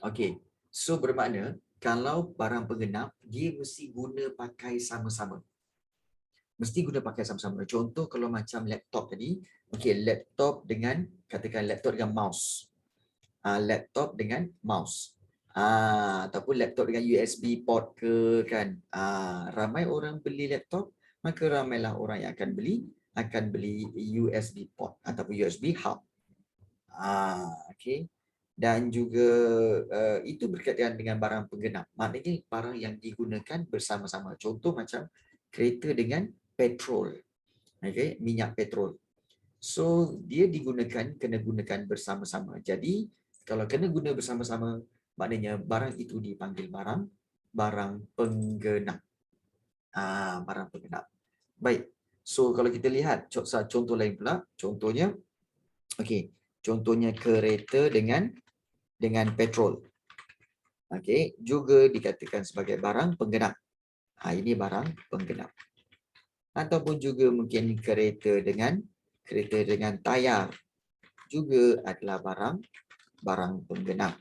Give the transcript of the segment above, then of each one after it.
Okey. So bermakna kalau barang penggenap dia mesti guna pakai sama-sama. Mesti guna pakai sama-sama. Contoh kalau macam laptop tadi, okey, laptop dengan katakan laptop dengan mouse. Laptop dengan mouse. Ataupun laptop dengan USB port ke kan. Ramai orang beli laptop, maka ramailah orang yang akan beli USB port ataupun USB hub. Okey. Dan juga itu berkaitan dengan barang penggenap. Maknanya barang yang digunakan bersama-sama. Contoh macam kereta dengan petrol. Okey, minyak petrol. So, dia kena gunakan bersama-sama. Jadi, kalau kena guna bersama-sama, maknanya barang itu dipanggil barang penggenap. Barang penggenap. Baik. So, kalau kita lihat contoh lain pula, contohnya, okey, contohnya kereta dengan petrol. Okey, juga dikatakan sebagai barang penggenap. Ini barang penggenap. Ataupun juga mungkin kereta dengan tayar juga adalah barang penggenap.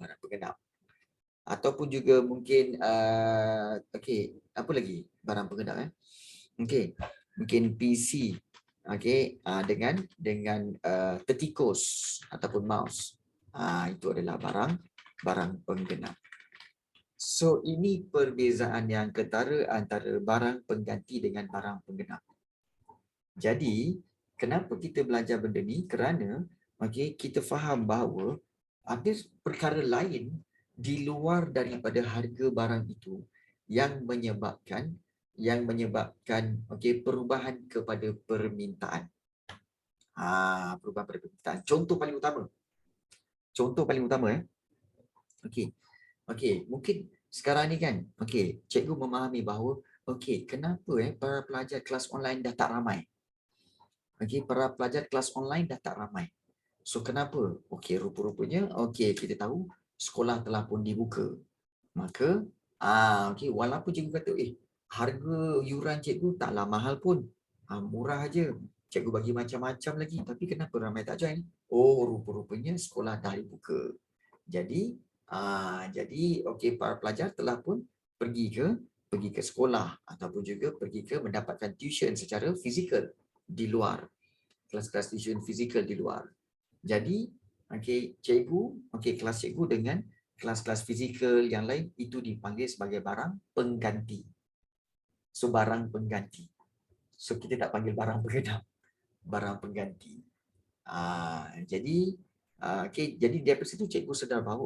Barang penggenap. Ataupun juga mungkin okey, apa lagi barang penggenap Okey, mungkin PC. Okey, dengan tertikus ataupun mouse. Itu adalah barang penggenap. So ini perbezaan yang ketara antara barang pengganti dengan barang penggenap. Jadi, kenapa kita belajar benda ni? Kerana kita faham bahawa ada perkara lain di luar daripada harga barang itu yang menyebabkan perubahan kepada permintaan. Perubahan pada permintaan. Contoh paling utama Okey. Mungkin sekarang ni kan, cikgu memahami bahawa kenapa para pelajar kelas online dah tak ramai. Para pelajar kelas online dah tak ramai. So kenapa? Rupa-rupanya kita tahu sekolah telah pun dibuka. Maka walaupun cikgu kata harga yuran cikgu taklah mahal pun. Murah aja. Cikgu bagi macam-macam lagi, tapi kenapa ramai tak join? Rupa-rupanya sekolah dah dibuka. Jadi para pelajar telah pun pergi ke sekolah ataupun juga pergi ke mendapatkan tuition secara fizikal di luar. Kelas-kelas tuition fizikal di luar. Jadi, kelas cikgu dengan kelas-kelas fizikal yang lain itu dipanggil sebagai barang pengganti. So, barang pengganti. So, kita tak panggil barang penggenap. Barang pengganti. Jadi, jadi dari situ cikgu sedar bahawa,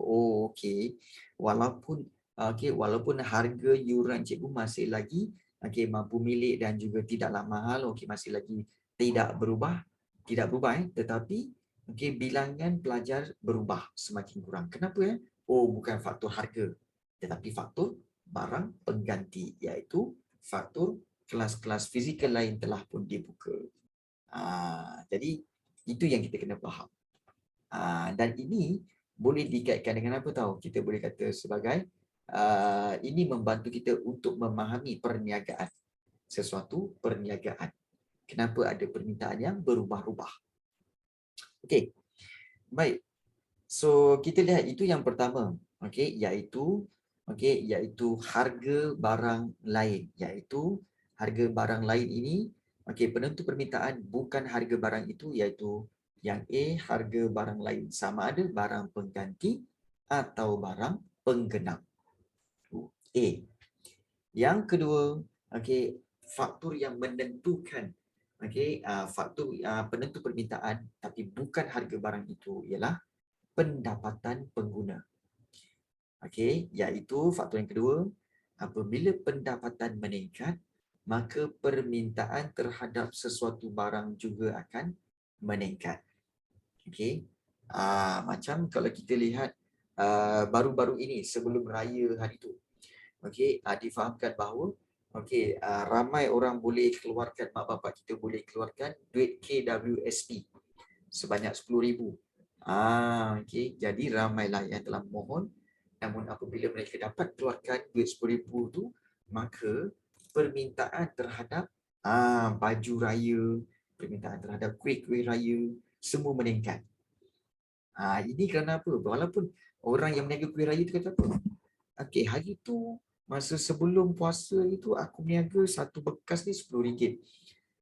walaupun harga yuran cikgu masih lagi mampu milik dan juga tidaklah mahal, masih lagi tidak berubah, tetapi bilangan pelajar berubah semakin kurang. Kenapa bukan faktor harga, tetapi faktor barang pengganti, iaitu faktor kelas-kelas fizikal lain telah pun dibuka. Jadi itu yang kita kena faham. Dan ini boleh dikaitkan dengan apa tahu? Kita boleh kata sebagai ini membantu kita untuk memahami perniagaan. Sesuatu perniagaan. Kenapa ada permintaan yang berubah-ubah. Okey. Baik. So kita lihat itu yang pertama, iaitu harga barang lain, iaitu harga barang lain ini penentu permintaan bukan harga barang itu, iaitu yang A, harga barang lain, sama ada barang pengganti atau barang penggenap. A. Yang kedua, faktor yang menentukan faktor penentu permintaan tapi bukan harga barang itu ialah pendapatan pengguna. Iaitu faktor yang kedua, apabila pendapatan meningkat, maka permintaan terhadap sesuatu barang juga akan meningkat. Macam kalau kita lihat baru-baru ini sebelum raya hari itu, difahamkan bahawa ramai orang boleh keluarkan, mak bapak kita boleh keluarkan duit KWSP sebanyak 10,000. Jadi ramailah yang telah memohon, namun apabila mereka dapat keluarkan duit 10,000 tu, maka permintaan terhadap baju raya, permintaan terhadap kuih-kuih raya semua meningkat. Ini kerana apa? Walaupun orang yang meniaga kuih raya itu kata apa? Okey, hari tu masa sebelum puasa itu aku meniaga satu bekas ni RM10.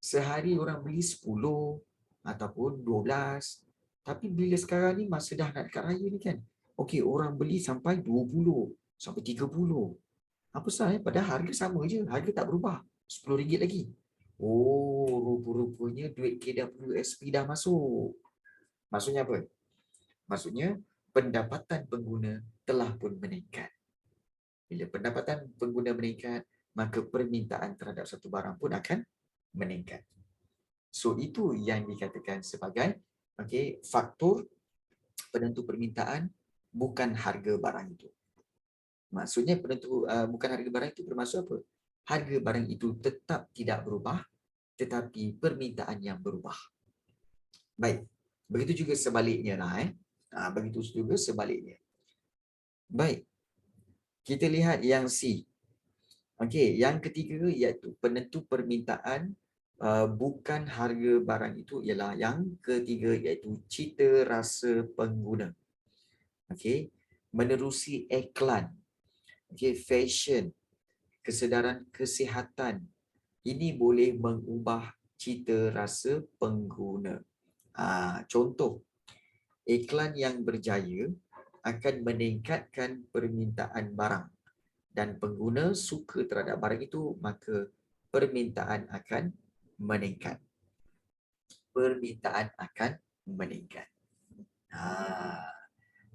Sehari orang beli 10 ataupun 12. Tapi bila sekarang ni masa dah nak dekat raya ni kan. Okey, orang beli sampai 20, sampai 30. Apa salah padahal harga sama je, harga tak berubah. RM10 lagi. Oh, rupa-rupanya duit KWSP dah masuk. Maksudnya apa? Maksudnya pendapatan pengguna telah pun meningkat. Bila pendapatan pengguna meningkat, maka permintaan terhadap satu barang pun akan meningkat. So itu yang dikatakan sebagai faktor penentu permintaan, bukan harga barang itu. Maksudnya penentu bukan harga barang itu bermaksud apa? Harga barang itu tetap tidak berubah, tetapi permintaan yang berubah. Baik, begitu juga sebaliknya lah. Begitu juga sebaliknya. Baik, kita lihat yang C. Okey, yang ketiga iaitu penentu permintaan bukan harga barang itu ialah yang ketiga iaitu cita rasa pengguna. Okey, menerusi iklan, fashion, kesedaran kesihatan. Ini boleh mengubah cita rasa pengguna. Contoh, iklan yang berjaya akan meningkatkan permintaan barang dan pengguna suka terhadap barang itu, maka permintaan akan meningkat. Permintaan akan meningkat.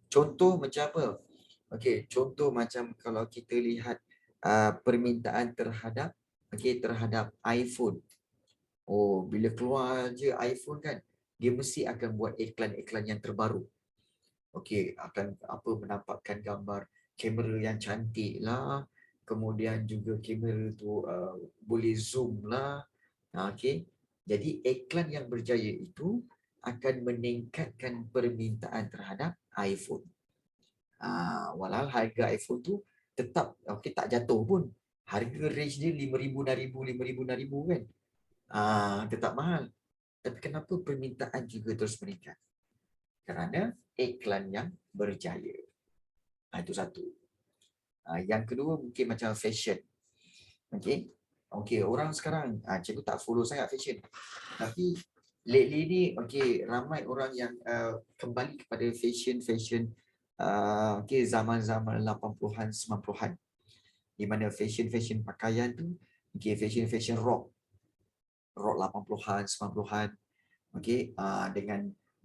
Contoh macam apa? Okey, contoh macam kalau kita lihat permintaan terhadap terhadap iPhone. Oh, bila keluar je iPhone kan, dia mesti akan buat iklan-iklan yang terbaru. Okey, akan menampakkan gambar kamera yang cantik lah, kemudian juga kamera tu boleh zoom lah. Okey. Jadi iklan yang berjaya itu akan meningkatkan permintaan terhadap iPhone. Walau harga iPhone tu tetap tak jatuh pun. Harga range dia RM5,000, RM6,000, RM5,000 kan. Tetap mahal. Tapi kenapa permintaan juga terus meningkat? Kerana iklan yang berjaya. Itu satu. Yang kedua mungkin macam fashion. Okey, orang sekarang cikgu tak follow sangat fashion. Tapi lately ni ramai orang yang kembali kepada fashion zaman-zaman 80-an 90-an. Di mana fashion pakaian tu fashion rock 80-an 90-an.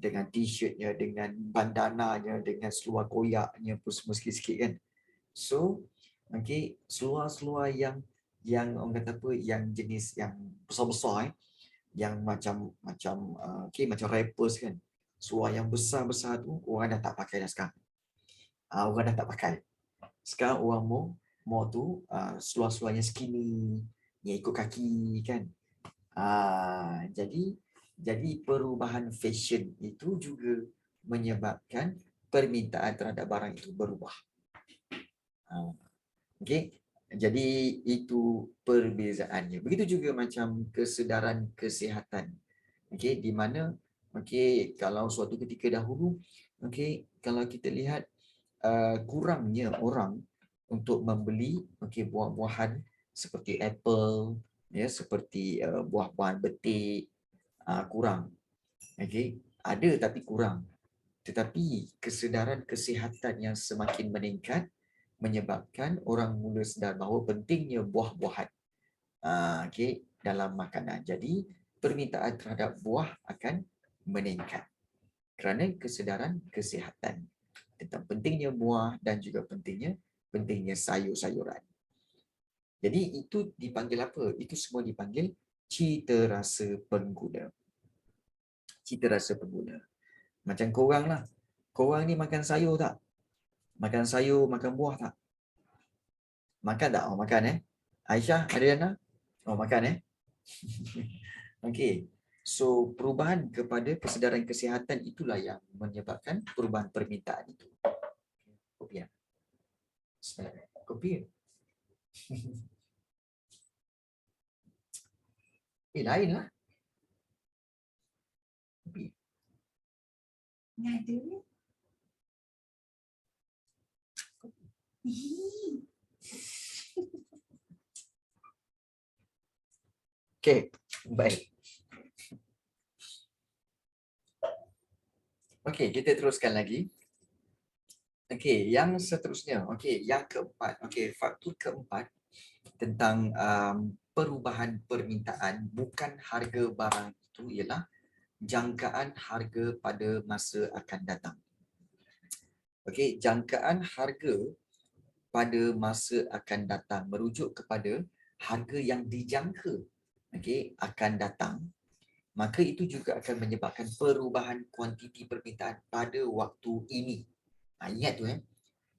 Dengan t-shirtnya, dengan bandananya, dengan seluar koyaknya pun semua sikit-sikit kan. So, seluar-seluar yang orang kata apa, yang jenis yang besar-besar yang macam rappers kan. Seluar yang besar-besar tu orang dah tak pakai dah sekarang. Orang dah tak pakai. Sekarang orang mau tu seluar-seluar yang skinny, yang ikut kaki kan. Jadi perubahan fashion itu juga menyebabkan permintaan terhadap barang itu berubah. Jadi itu perbezaannya. Begitu juga macam kesedaran kesihatan. Di mana kalau suatu ketika dahulu kalau kita lihat kurangnya orang untuk membeli buah-buahan seperti apple, seperti buah-buahan betik, kurang. Ada tapi kurang. Tetapi kesedaran kesihatan yang semakin meningkat menyebabkan orang mula sedar bahawa pentingnya buah-buahan dalam makanan. Jadi permintaan terhadap buah akan meningkat kerana kesedaran kesihatan tentang pentingnya buah dan juga pentingnya sayur-sayuran. Jadi itu dipanggil apa? Itu semua dipanggil cita rasa pengguna. Cita rasa pengguna. Macam korang lah. Korang ni makan sayur tak? Makan sayur, makan buah tak? Makan tak? Oh, makan Aisyah, Adriana? Oh, makan Okey. So, perubahan kepada kesedaran kesihatan itulah yang menyebabkan perubahan permintaan itu. Kopi ya? Kopi. Lain lah. Kopi. Ngada. Okey, baik. Okey, kita teruskan lagi. Okey, yang seterusnya. Okey, yang keempat. Okey, faktor keempat tentang perubahan permintaan bukan harga barang itu ialah jangkaan harga pada masa akan datang. Okey, jangkaan harga pada masa akan datang merujuk kepada harga yang dijangka akan datang, maka itu juga akan menyebabkan perubahan kuantiti permintaan pada waktu ini. Ingat tu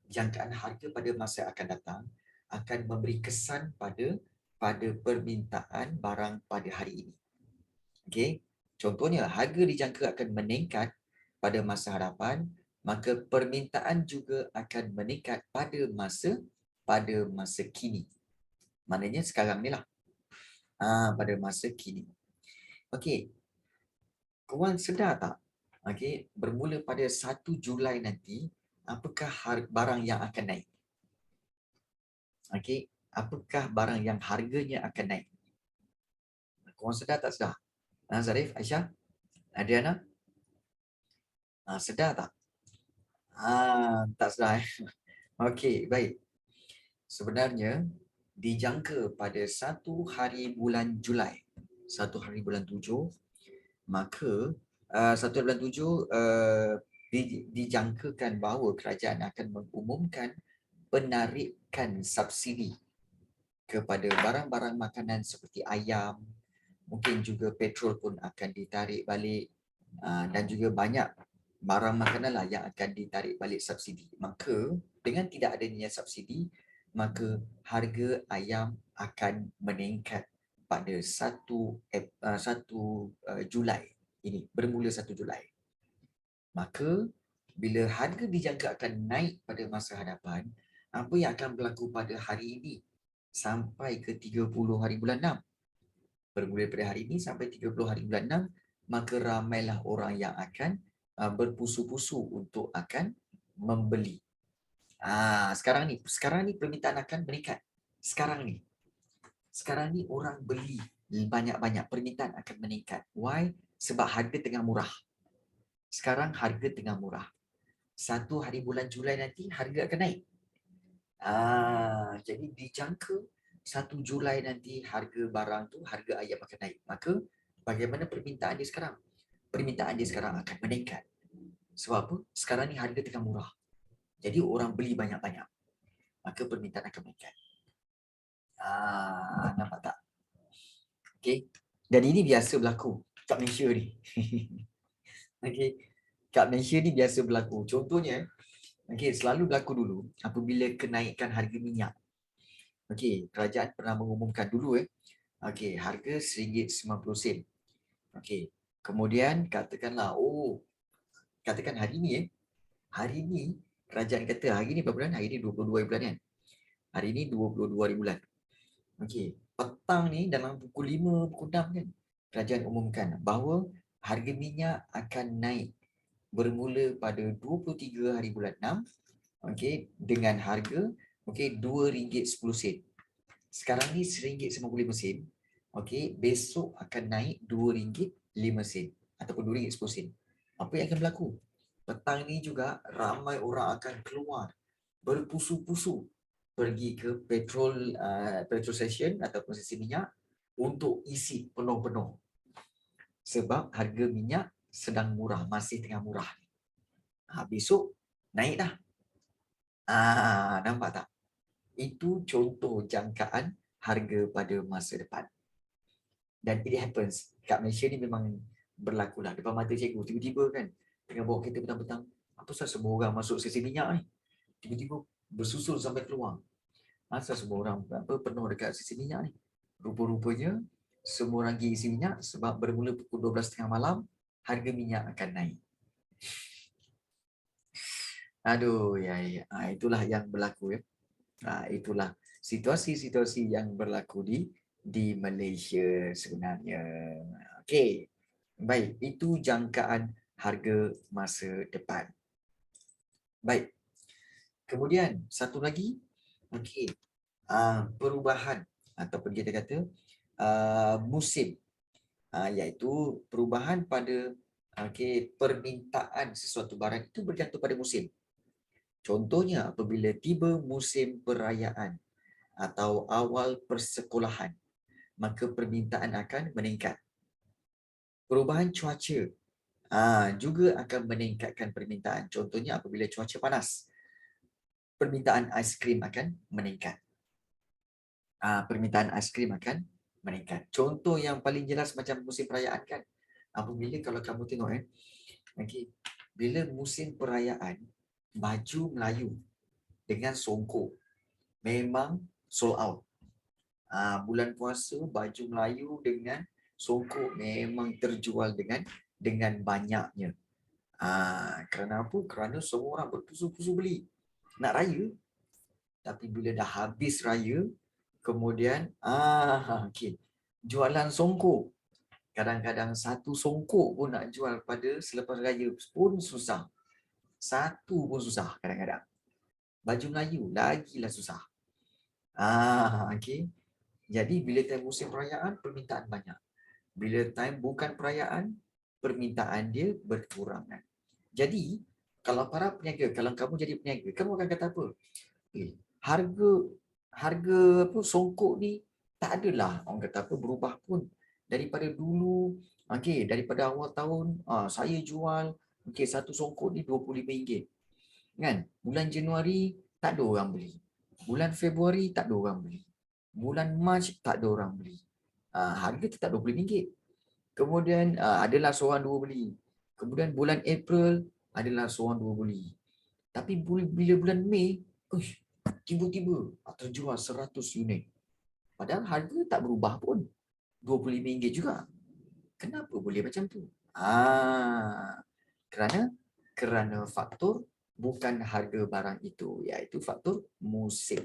jangkaan harga pada masa akan datang akan memberi kesan pada permintaan barang pada hari ini. Contohnya harga dijangka akan meningkat pada masa hadapan, maka permintaan juga akan meningkat pada masa kini. Maknanya sekarang ni lah. Pada masa kini. Okey. Korang sedar tak? Bermula pada 1 Julai nanti, apakah barang yang akan naik? Apakah barang yang harganya akan naik? Korang sedar tak sedar? Zarif, Aisyah, Adriana? Sedar tak? Tak sedar. Okey, baik. Sebenarnya, dijangka pada 1 hari bulan Julai, 1 hari bulan 7, maka 1 bulan 7 dijangkakan bahawa kerajaan akan mengumumkan penarikan subsidi kepada barang-barang makanan seperti ayam, mungkin juga petrol pun akan ditarik balik, dan juga banyak barang makanan lah yang akan ditarik balik subsidi. Maka dengan tidak adanya subsidi, maka harga ayam akan meningkat pada 1 Julai ini, bermula 1 Julai. Maka bila harga dijangka akan naik pada masa hadapan, apa yang akan berlaku pada hari ini sampai ke 30 hari bulan 6? Bermula pada hari ini sampai 30 hari bulan 6, maka ramailah orang yang akan berpusu-pusu untuk akan membeli. Sekarang ni permintaan akan meningkat. Sekarang ni orang beli banyak-banyak, permintaan akan meningkat. Why? Sebab harga tengah murah. Sekarang harga tengah murah. 1 hari bulan Julai nanti harga akan naik. Jadi dijangka 1 Julai nanti harga barang tu, harga ayam akan naik. Maka bagaimana permintaan dia sekarang? Permintaan dia sekarang akan meningkat. Sebab apa? Sekarang ni harga tengah murah. Jadi orang beli banyak-banyak. Maka permintaan akan meningkat. Nampak tak? Okey. Dan ini biasa berlaku kat Malaysia ni. Okey. Kat Malaysia ni biasa berlaku. Contohnya, selalu berlaku dulu apabila kenaikan harga minyak. Kerajaan pernah mengumumkan dulu harga RM1.90. Kemudian katakanlah, katakan hari ni kerajaan kata hari ni berapa bulan? Hari ni 22 hari bulan kan? Hari ni 22 hari bulan. Petang ni dalam pukul 5, pukul 6 kan, kerajaan umumkan bahawa harga minyak akan naik bermula pada 23 hari bulan 6, dengan harga RM2.10. Sekarang ni RM1.95. Besok akan naik RM2.05 ataupun RM2.10. Apa yang akan berlaku? Petang ni juga ramai orang akan keluar berpusu-pusu pergi ke petrol station ataupun stesen minyak untuk isi penuh-penuh. Sebab harga minyak sedang murah, masih tengah murah. Besok naik dah. Nampak tak? Itu contoh jangkaan harga pada masa depan. Dan it happens. Kat Malaysia ni memang berlaku lah. Depan mata cikgu, tiba-tiba kan, tengah bawa kereta petang-petang, apa sebab semua orang masuk stesen minyak ni? Tiba-tiba bersusul sampai keluar. Asal semua orang penuh dekat stesen minyak ni? Rupa-rupanya semua orang pergi isi minyak sebab bermula pukul 12.30 malam harga minyak akan naik. Itulah yang berlaku itulah situasi-situasi yang berlaku di Malaysia sebenarnya. Okey. Baik, itu jangkaan harga masa depan. Baik. Kemudian satu lagi, okey, perubahan ataupun kita kata musim, iaitu perubahan pada permintaan sesuatu barang itu bergantung pada musim. Contohnya apabila tiba musim perayaan atau awal persekolahan, maka permintaan akan meningkat. Perubahan cuaca juga akan meningkatkan permintaan. Contohnya apabila cuaca panas, permintaan aiskrim akan meningkat. Permintaan aiskrim akan meningkat. Contoh yang paling jelas macam musim perayaan kan. Apabila kalau kamu tengok bila musim perayaan, baju Melayu dengan songkok memang sold out. Bulan puasa baju Melayu dengan songkok memang terjual dengan banyaknya. Kerana apa? Kerana semua orang berpusu-pusu beli. Nak raya. Tapi bila dah habis raya, kemudian jualan songkok. Kadang-kadang satu songkok pun nak jual pada selepas raya pun susah. Satu pun susah kadang-kadang. Baju Melayu lagilah susah. Jadi bila time musim perayaan, permintaan banyak. Bila time bukan perayaan, permintaan dia berkurangan. Jadi, kalau para peniaga, kalau kamu jadi peniaga, kamu akan kata apa? Harga harga apa songkok ni tak adalah orang kata apa berubah pun daripada dulu. Daripada awal tahun saya jual satu songkok ni RM25. Kan? Bulan Januari tak ada orang beli. Bulan Februari tak ada orang beli. Bulan Mac tak ada orang beli. Harga tetap RM20. Kemudian adalah seorang dua beli. Kemudian bulan April adalah seorang dua beli. Tapi bila bulan Mei, tiba-tiba terjual 100 unit. Padahal harga tak berubah pun. RM25 juga. Kenapa boleh macam tu? Kerana faktor bukan harga barang itu, iaitu faktor musim.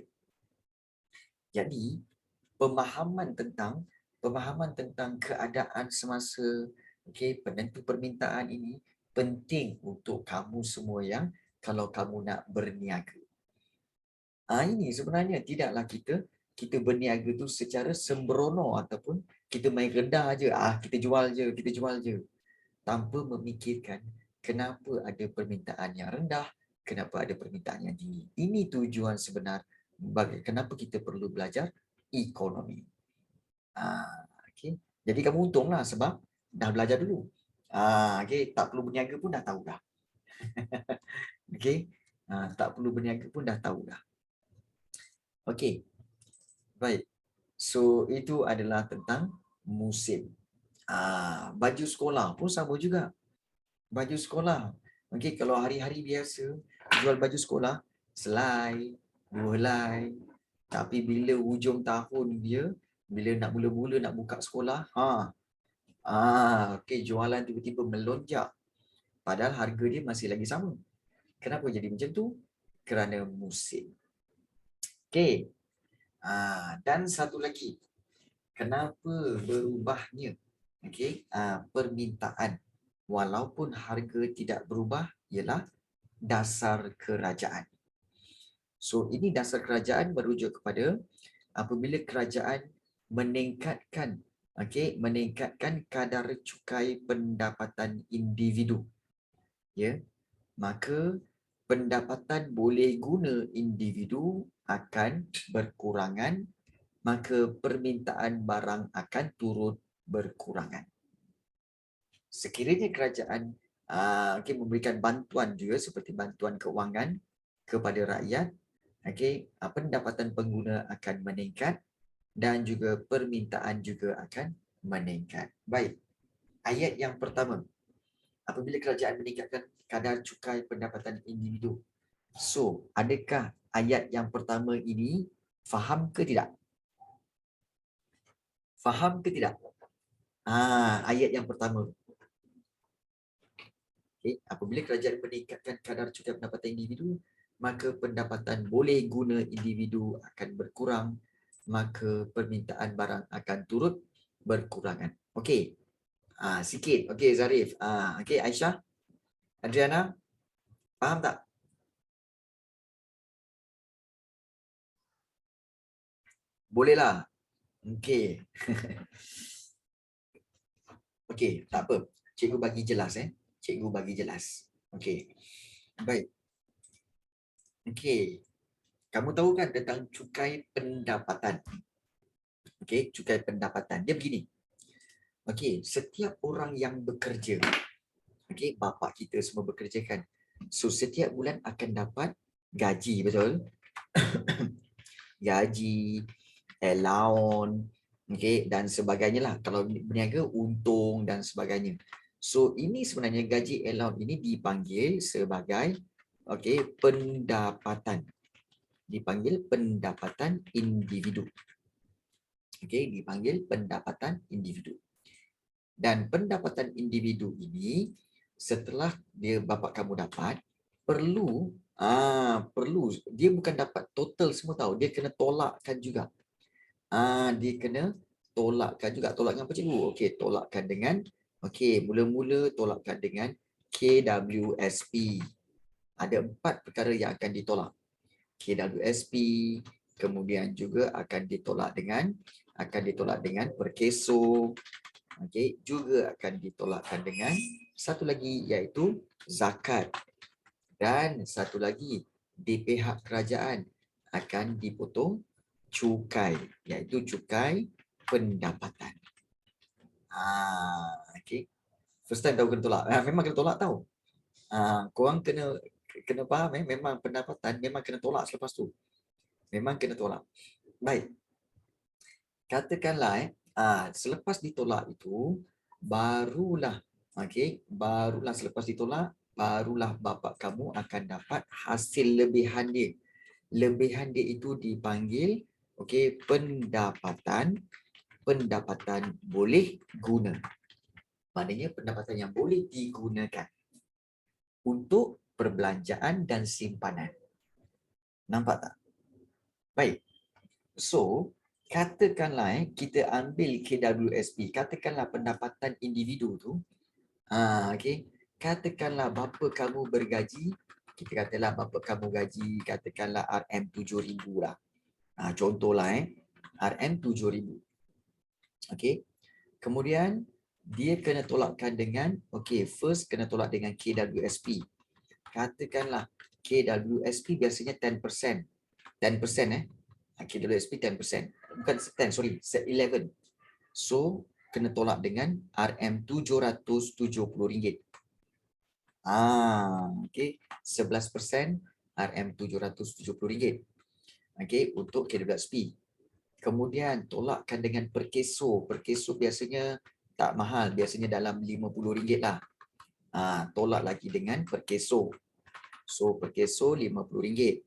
Jadi, pemahaman tentang keadaan semasa penentu permintaan ini penting untuk kamu semua yang kalau kamu nak berniaga. Ini sebenarnya tidaklah kita berniaga tu secara sembrono ataupun kita main rendah aje, kita jual je tanpa memikirkan kenapa ada permintaan yang rendah, kenapa ada permintaan yang tinggi. Ini tujuan sebenar kenapa kita perlu belajar ekonomi. Jadi kamu untunglah sebab dah belajar dulu. Tak perlu berniaga pun dah tahu dah. Tak perlu berniaga pun dah tahu dah. Okey. Baik. So itu adalah tentang musim. Baju sekolah pun sama juga. Baju sekolah. Kalau hari-hari biasa jual baju sekolah, selai, 2 helai. Tapi bila hujung tahun dia, bila nak mula-mula nak buka sekolah, jualan tiba-tiba melonjak. Padahal harga dia masih lagi sama. Kenapa jadi macam tu? Kerana musim. Okey. Dan satu lagi, kenapa berubahnya permintaan walaupun harga tidak berubah ialah dasar kerajaan. So ini dasar kerajaan merujuk kepada apabila kerajaan meningkatkan kadar cukai pendapatan individu, maka pendapatan boleh guna individu akan berkurangan, maka permintaan barang akan turut berkurangan. Sekiranya kerajaan memberikan bantuan juga seperti bantuan kewangan kepada rakyat, pendapatan pengguna akan meningkat dan juga permintaan juga akan meningkat. Baik, ayat yang pertama. Apabila kerajaan meningkatkan kadar cukai pendapatan individu. So, adakah ayat yang pertama ini faham ke tidak? Faham ke tidak? Ayat yang pertama. Apabila kerajaan meningkatkan kadar cukai pendapatan individu, maka pendapatan boleh guna individu akan berkurang, maka permintaan barang akan turut berkurangan. Okey. Sikit. Okey, Zarif. Okey, Aisyah. Adriana. Faham tak? Bolehlah. Okey. Okey, tak apa. Cikgu bagi jelas Cikgu bagi jelas. Okey. Baik. Okey. Kamu tahu kan tentang cukai pendapatan? Okey, cukai pendapatan. Dia begini. Okey, setiap orang yang bekerja, okey, bapa kita semua bekerja kan. So setiap bulan akan dapat gaji, betul? Gaji, allowance, okey, dan sebagainya lah. Kalau berniaga, untung dan sebagainya. So ini sebenarnya gaji allowance ini dipanggil sebagai okey, pendapatan. Dipanggil pendapatan individu. Okey, dipanggil pendapatan individu. Dan pendapatan individu ini setelah dia bapa kamu dapat, perlu dia bukan dapat total semua tahu, dia kena tolakkan juga. Dia kena tolakkan juga. Tolakkan apa cikgu? Okey, tolakkan dengan mula-mula tolakkan dengan KWSP. Ada 4 perkara yang akan ditolak. KWSP, kemudian juga akan ditolak dengan perkeso. Okey, juga akan ditolakkan dengan satu lagi iaitu zakat. Dan satu lagi di pihak kerajaan akan dipotong cukai, iaitu cukai pendapatan. Okey. First time tahu kena tolak. Memang kena tolak tahu. Korang kena faham memang pendapatan memang kena tolak selepas tu. Memang kena tolak. Baik. Katakanlah selepas ditolak itu barulah barulah selepas ditolak barulah bapa kamu akan dapat hasil lebihan dia. Lebihan dia itu dipanggil pendapatan boleh guna. Maknanya pendapatan yang boleh digunakan untuk perbelanjaan dan simpanan. Nampak tak? Baik. So, katakanlah kita ambil KWSP, katakanlah pendapatan individu tu, katakanlah bapa kamu bergaji, kita katalah bapa kamu gaji, katakanlah RM7,000 lah. Contohlah RM7,000. Okey. Kemudian dia kena tolakkan dengan first kena tolak dengan KWSP. Katakanlah KWSP biasanya 10%. 10% KWSP 10%. Bukan 10, sorry, 11. So kena tolak dengan RM770. 11% RM770. Untuk KWSP. Kemudian tolakkan dengan perkeso. Perkeso biasanya tak mahal, biasanya dalam RM50 lah. Tolak lagi dengan perkeso. So perkeso RM50.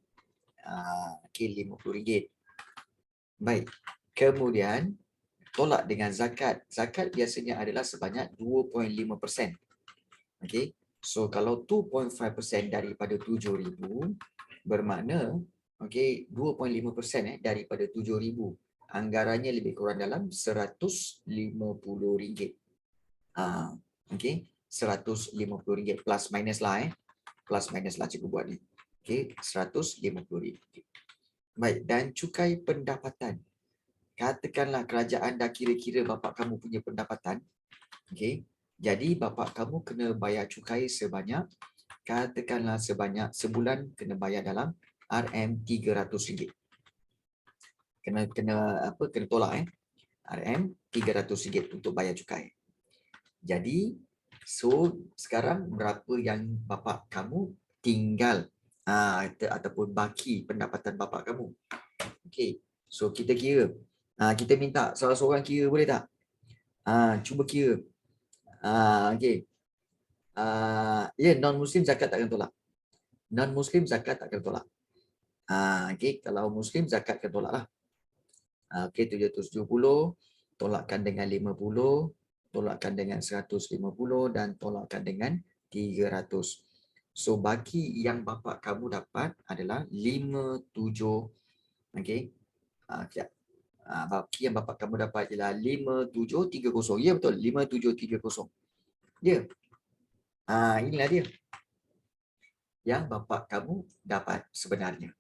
RM50. Baik. Kemudian tolak dengan zakat. Zakat biasanya adalah sebanyak 2.5%. Okey. So kalau 2.5% daripada 7,000 bermakna 2.5% daripada 7,000 anggarannya lebih kurang dalam RM150. RM150 plus minus lah plus minus lah cikgu buat ni. RM150. Baik, dan cukai pendapatan. Katakanlah kerajaan dah kira-kira bapa kamu punya pendapatan. Jadi bapa kamu kena bayar cukai sebanyak, katakanlah sebanyak sebulan kena bayar dalam RM300. Kena tolak RM300 untuk bayar cukai. Jadi sekarang berapa yang bapa kamu tinggal ataupun baki pendapatan bapa kamu. So kita kira. Kita minta salah seorang kira boleh tak? Cuba kira. Non-Muslim zakat tak akan tolak. Non-Muslim zakat tak akan tolak. Kalau Muslim zakat akan tolak lah. 770, tolakkan dengan 50, tolakkan dengan 150 dan tolakkan dengan 300. So baki yang bapa kamu dapat adalah 57. Baki yang bapa kamu dapat ialah 5730. Ya betul, 5730. Ya. Inilah dia yang bapa kamu dapat sebenarnya.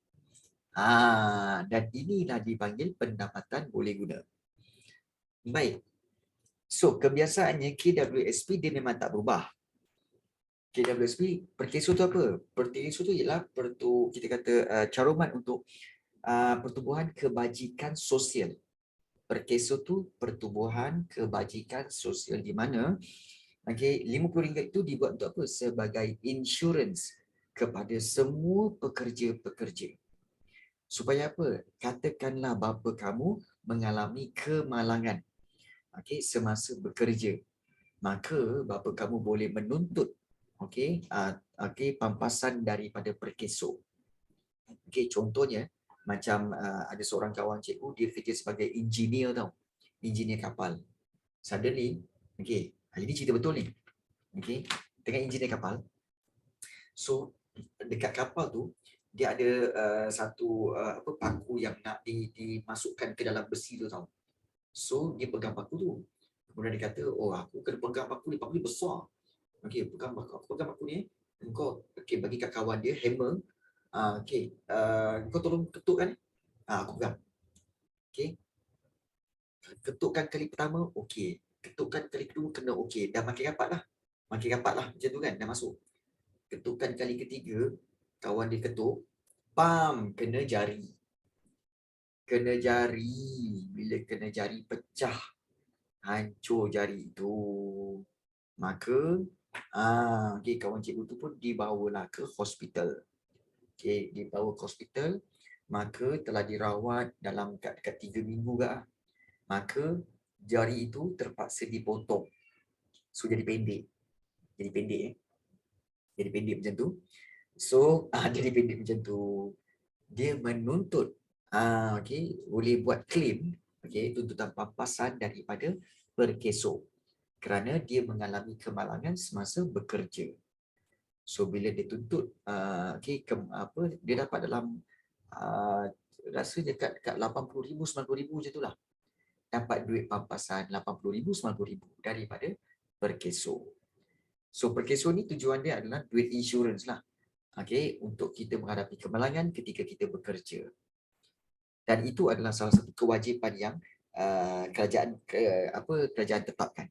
Dan inilah dipanggil pendapatan boleh guna. Baik. So, kebiasaannya KWSP dia memang tak berubah. KWSP, perkeso tu apa? Perkeso tu ialah kita kata caruman untuk pertubuhan kebajikan sosial. Perkeso tu pertubuhan kebajikan sosial di mana RM50 itu dibuat untuk apa? Sebagai insurans kepada semua pekerja-pekerja. Supaya apa? Katakanlah bapa kamu mengalami kemalangan semasa bekerja, maka bapa kamu boleh menuntut pampasan daripada perkeso. Contohnya macam ada seorang kawan cikgu, dia kerja sebagai engineer tau, engineer kapal. Suddenly, ini cerita betul ni. Dengan engineer kapal, so dekat kapal tu dia ada satu paku yang nak dimasukkan ke dalam besi tu tau. So dia pegang paku tu. Kemudian dia kata, oh aku kena pegang paku ni besar. Pegang paku ni. Engkau bagi kat kawan dia hammer. Kau tolong ketukkan. Aku pegang. Ketukkan kali pertama, okey. Ketukkan kali kedua kena okey. Dah makin rapat lah. Macam tu kan, dah masuk. Ketukkan kali ketiga, kawan dia ketuk, pam, kena jari. Bila kena jari pecah, hancur jari itu. Maka kawan cikgu tu pun dibawalah ke hospital. Dibawa ke hospital, maka telah dirawat dalam dekat 3 minggu ke. Maka jari itu terpaksa dipotong. So jadi pendek. Jadi pendek macam tu. So jadi pendek macam tu. Dia menuntut boleh buat claim tuntutan pampasan daripada perkeso kerana dia mengalami kemalangan semasa bekerja. So bila dia tuntut dia dapat dalam rasa dekat 80,000 90,000 macam itulah. Dapat duit pampasan 80,000 90,000 daripada perkeso. So perkeso ni tujuan dia adalah duit insurans lah. Untuk kita menghadapi kemalangan ketika kita bekerja. Dan itu adalah salah satu kewajipan yang kerajaan tetapkan.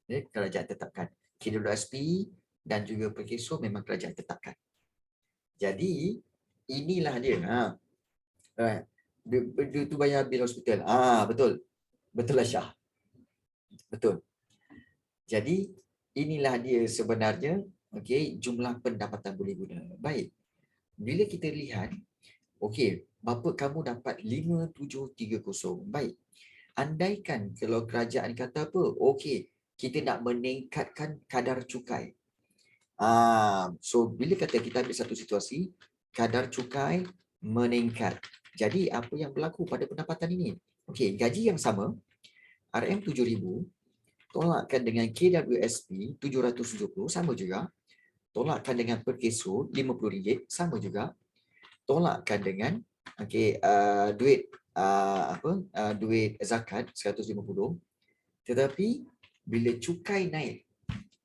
Kerajaan tetapkan. KWSP dan juga perkeso memang kerajaan tetapkan. Jadi inilah dia. Dia tu bayar bil hospital. Betul. Betul lah Syah. Betul. Jadi inilah dia sebenarnya jumlah pendapatan boleh guna. Baik. Bila kita lihat bapa kamu dapat 5730. Baik. Andaikan kalau kerajaan kata apa? Kita nak meningkatkan kadar cukai. So bila kata kita ambil satu situasi, kadar cukai meningkat. Jadi apa yang berlaku pada pendapatan ini? Gaji yang sama, RM7,000, tolakkan dengan KWSP 770, sama juga. Tolakkan dengan perkeso RM50, sama juga. Tolakkan dengan duit zakat 150. Tetapi bila cukai naik,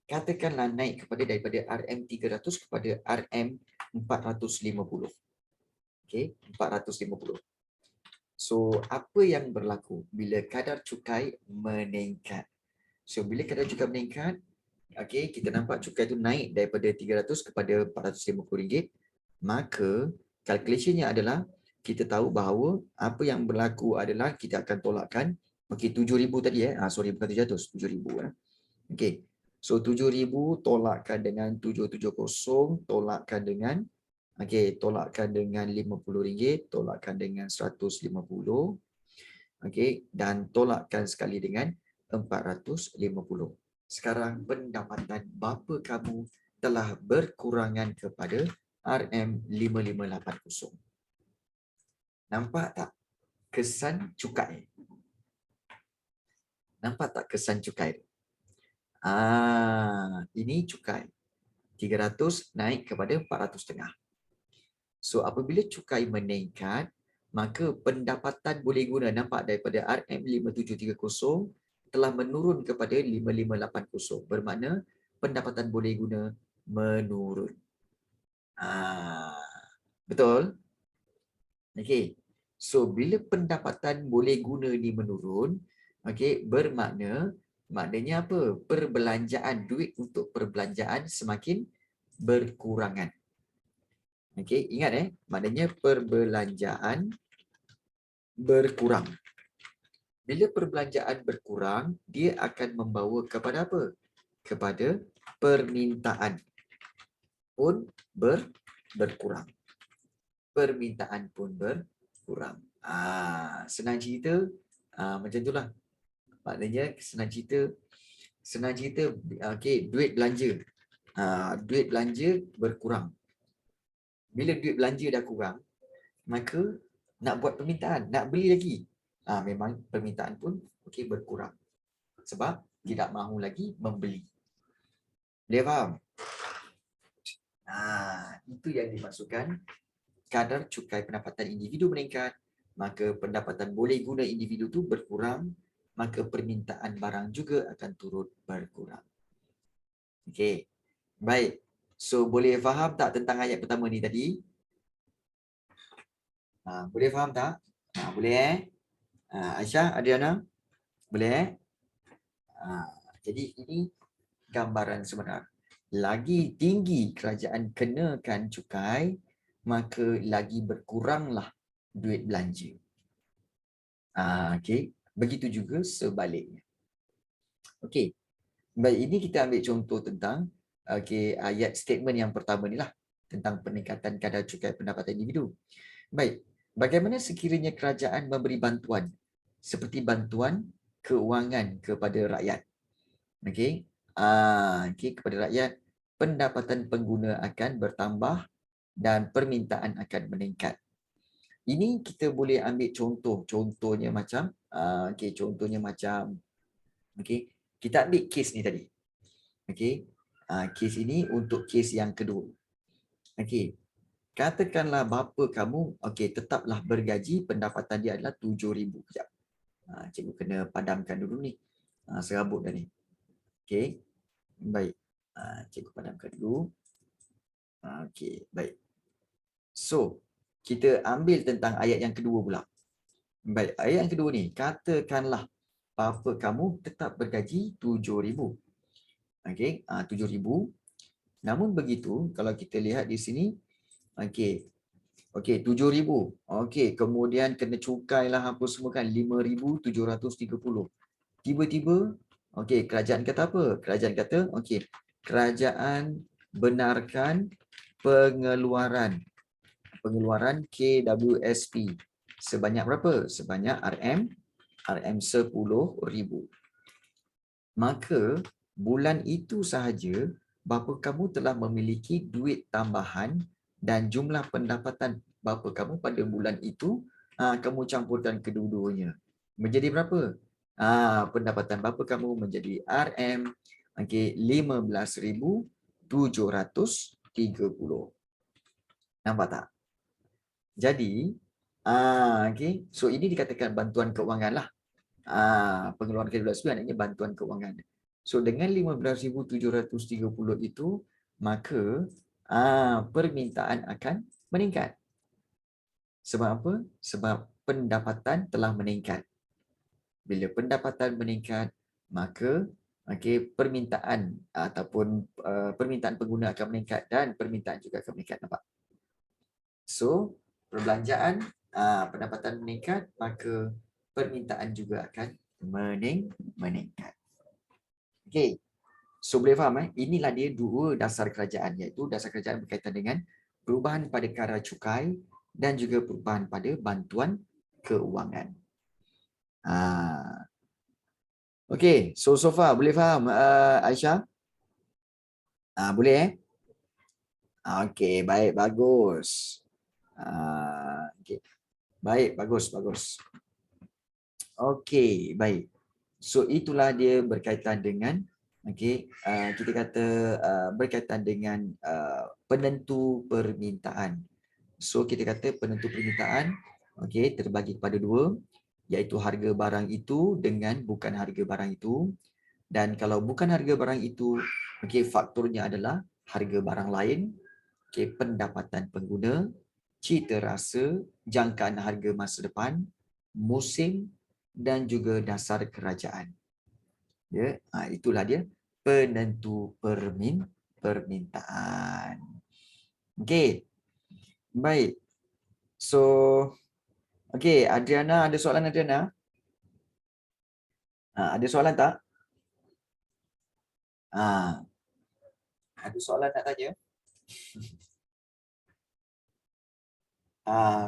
katakanlah naik daripada RM300 kepada RM450. 450. So apa yang berlaku bila kadar cukai meningkat? So bila kadar cukai meningkat, kita nampak cukai itu naik daripada RM300 kepada RM450. Maka calculationnya adalah kita tahu bahawa apa yang berlaku adalah kita akan tolakkan RM7,000 tadi bukan RM700, RM7,000. So 7,000 tolakkan dengan 770, tolakkan dengan RM50, tolakkan dengan 150, dan tolakkan sekali dengan 450. Sekarang pendapatan bapa kamu telah berkurangan kepada RM5580. Nampak tak kesan cukai? Nampak tak kesan cukai? Ini cukai. 300 naik kepada 400,5. So apabila cukai meningkat, maka pendapatan boleh guna nampak daripada RM5730 telah menurun kepada RM5580. Bermakna pendapatan boleh guna menurun. Betul? Okey. So bila pendapatan boleh guna ni menurun, okey, maknanya apa? Perbelanjaan, duit untuk perbelanjaan semakin berkurangan. Okey, ingat maknanya perbelanjaan berkurang. Bila perbelanjaan berkurang, dia akan membawa kepada apa? Kepada permintaan pun berkurang. Permintaan pun berkurang. Senang cerita macam itulah. Maknanya senang cerita okey, duit belanja. Duit belanja berkurang. Bila duit belanja dah kurang, maka nak buat permintaan, nak beli lagi. Memang permintaan pun okey berkurang. Sebab tidak mahu lagi membeli. Boleh faham? Itu yang dimaksudkan kadar cukai pendapatan individu meningkat, maka pendapatan boleh guna individu tu berkurang, maka permintaan barang juga akan turut berkurang. Okey. Baik. So boleh faham tak tentang ayat pertama ni tadi? Boleh faham tak? Boleh Aisyah, Adriana? Boleh Jadi ini gambaran sebenar. Lagi tinggi kerajaan kenakan cukai, maka lagi berkuranglah duit belanja. Okey. Begitu juga sebaliknya. Okey. Baik, ini kita ambil contoh tentang ayat statement yang pertama ni lah, tentang peningkatan kadar cukai pendapatan individu. Baik, bagaimana sekiranya kerajaan memberi bantuan seperti bantuan keuangan kepada rakyat? Okey. Kepada rakyat, pendapatan pengguna akan bertambah dan permintaan akan meningkat. Ini kita boleh ambil contohnya macam kita ambil kes ni tadi. Kes ini untuk kes yang kedua. Katakanlah bapa kamu tetaplah bergaji, pendapatan dia adalah 7,000. Sekejap. Cikgu kena padamkan dulu ni. Serabut dah ni. Baik. Cikgu padamkan dulu. Baik. So, kita ambil tentang ayat yang kedua pula. Baik, ayat yang kedua ni, katakanlah bapa kamu tetap bergaji 7,000. 7,000. Namun begitu, kalau kita lihat di sini, 7,000. Kemudian kena cukai lah apa semua kan, 5,730. Tiba-tiba, kerajaan kata apa? Kerajaan kata, kerajaan benarkan pengeluaran KWSP sebanyak berapa? Sebanyak RM10,000. Maka bulan itu sahaja bapa kamu telah memiliki duit tambahan dan jumlah pendapatan bapa kamu pada bulan itu kamu campurkan kedua-duanya. Menjadi berapa? Pendapatan bapa kamu menjadi RM15,730. Nampak tak? Jadi, so ini dikatakan bantuan keuangan lah. Pengeluaran KWSP maknanya bantuan keuangan. So dengan 15,730 itu, maka permintaan akan meningkat. Sebab apa? Sebab pendapatan telah meningkat. Bila pendapatan meningkat, maka permintaan ataupun permintaan pengguna akan meningkat dan permintaan juga akan meningkat. Nampak? So, perbelanjaan, pendapatan meningkat, maka permintaan juga akan meningkat. So boleh faham inilah dia dua dasar kerajaan, iaitu dasar kerajaan berkaitan dengan perubahan pada kadar cukai dan juga perubahan pada bantuan keuangan. So far boleh faham Aisyah? Boleh baik, bagus. Baik, bagus. Baik. So itulah dia berkaitan dengan kita kata berkaitan dengan penentu permintaan. So kita kata penentu permintaan terbagi kepada dua, iaitu harga barang itu dengan bukan harga barang itu. Dan kalau bukan harga barang itu, faktornya adalah harga barang lain, pendapatan pengguna, cita rasa, jangkaan harga masa depan, musim dan juga dasar kerajaan. Ya, itulah dia penentu permintaan. Okey. Baik. So, okey, Adriana, ada soalan Adriana? Ada soalan tak? Ada soalan nak tanya?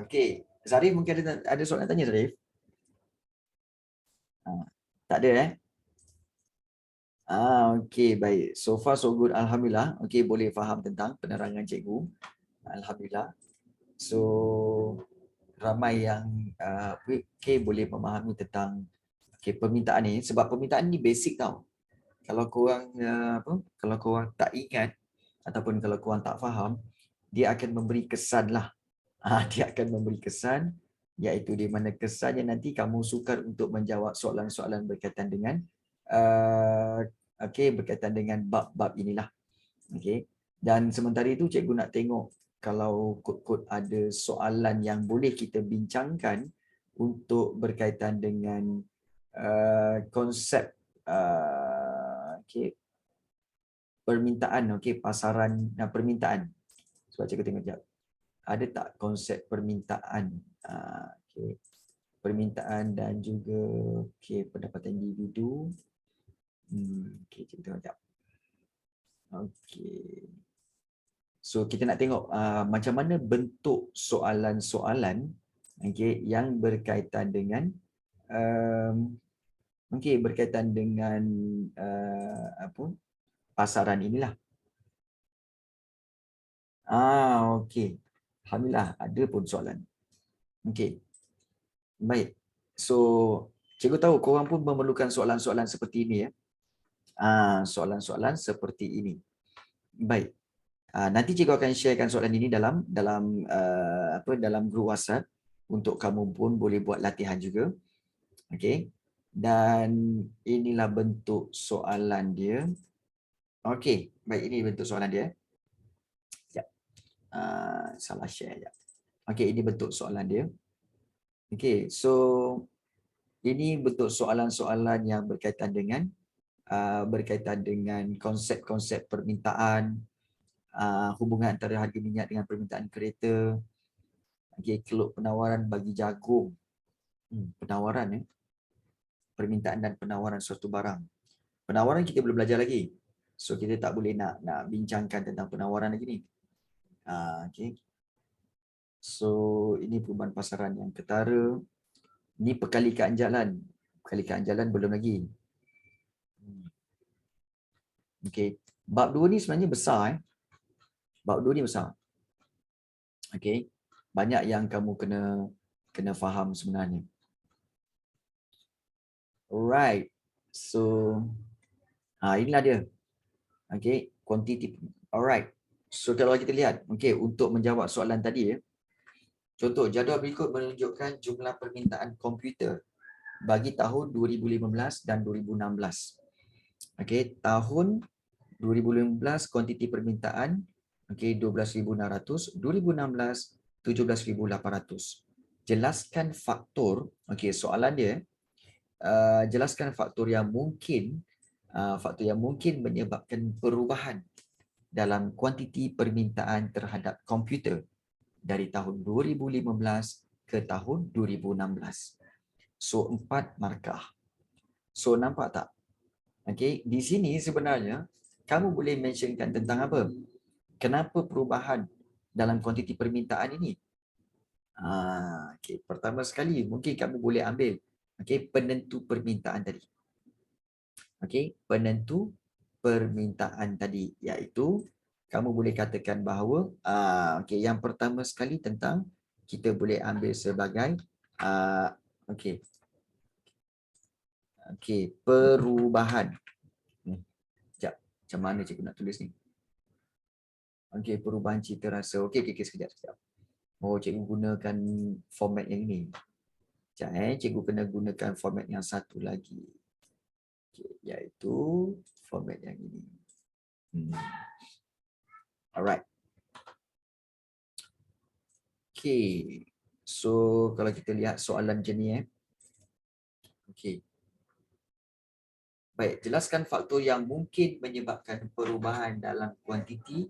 Okey. Zarif mungkin ada soalan nak tanya, Zarif? Tak ada okey, baik. So far so good, alhamdulillah. Okey, boleh faham tentang penerangan cikgu. Alhamdulillah. So ramai yang okey boleh memahami tentang permintaan ni, sebab permintaan ni basic tau. Kalau korang kalau korang tak ingat ataupun kalau korang tak faham, dia akan memberi kesan lah. Dia akan memberi kesan, iaitu di mana kesannya nanti kamu sukar untuk menjawab soalan-soalan berkaitan dengan berkaitan dengan bab-bab inilah. Okey. Dan sementara itu cikgu nak tengok kalau kod-kod ada soalan yang boleh kita bincangkan untuk berkaitan dengan konsep permintaan, pasaran dan permintaan. Sebab cikgu tengok sekejap. Ada tak konsep permintaan? Permintaan dan juga pendapatan individu. Cikgu tengok sekejap. So kita nak tengok macam mana bentuk soalan-soalan yang berkaitan dengan berkaitan dengan pasaran inilah. Alhamdulillah ada pun soalan. Baik. So cikgu tahu korang pun memerlukan soalan-soalan seperti ini ya. Soalan-soalan seperti ini. Baik. Nanti cikgu akan sharekan soalan ini dalam dalam grup WhatsApp untuk kamu pun boleh buat latihan juga. Okey. Dan inilah bentuk soalan dia. Okey, baik, ini bentuk soalan dia. Sekejap. Salah share sekejap. Okey, ini bentuk soalan dia. Okey, so ini bentuk soalan-soalan yang berkaitan dengan konsep-konsep permintaan, hubungan antara harga minyak dengan permintaan kereta, keluk penawaran bagi jagung, penawaran permintaan dan penawaran suatu barang. Penawaran kita belum belajar lagi, so kita tak boleh nak bincangkan tentang penawaran lagi ni. So ini perubahan pasaran yang ketara, ini perkalikaan jalan belum lagi. Bab 2 ni sebenarnya besar Bab 2 ni besar. Banyak yang kamu kena faham sebenarnya. Alright. So inilah dia. Quantity. Alright. So kalau kita lihat, untuk menjawab soalan tadi contoh jadual berikut menunjukkan jumlah permintaan komputer bagi tahun 2015 dan 2016. Tahun 2015 kuantiti permintaan 12,600, 2016 17,800. Jelaskan faktor, soalan dia jelaskan faktor yang mungkin menyebabkan perubahan dalam kuantiti permintaan terhadap komputer dari tahun 2015 ke tahun 2016. So 4 markah. So nampak tak? Di sini sebenarnya kamu boleh mentionkan tentang apa? Kenapa perubahan dalam kuantiti permintaan ini? Pertama sekali mungkin kamu boleh ambil penentu permintaan tadi. Penentu permintaan tadi, iaitu kamu boleh katakan bahawa yang pertama sekali tentang kita boleh ambil sebagai perubahan. Sekejap, macam mana cikgu nak tulis ni? Perubahan cita rasa. Sekejap. Cikgu gunakan format yang ini. Sekejap cikgu kena gunakan format yang satu lagi. Iaitu format yang ini. Alright. Okey. So kalau kita lihat soalan macam ni Okey. Baik, jelaskan faktor yang mungkin menyebabkan perubahan dalam kuantiti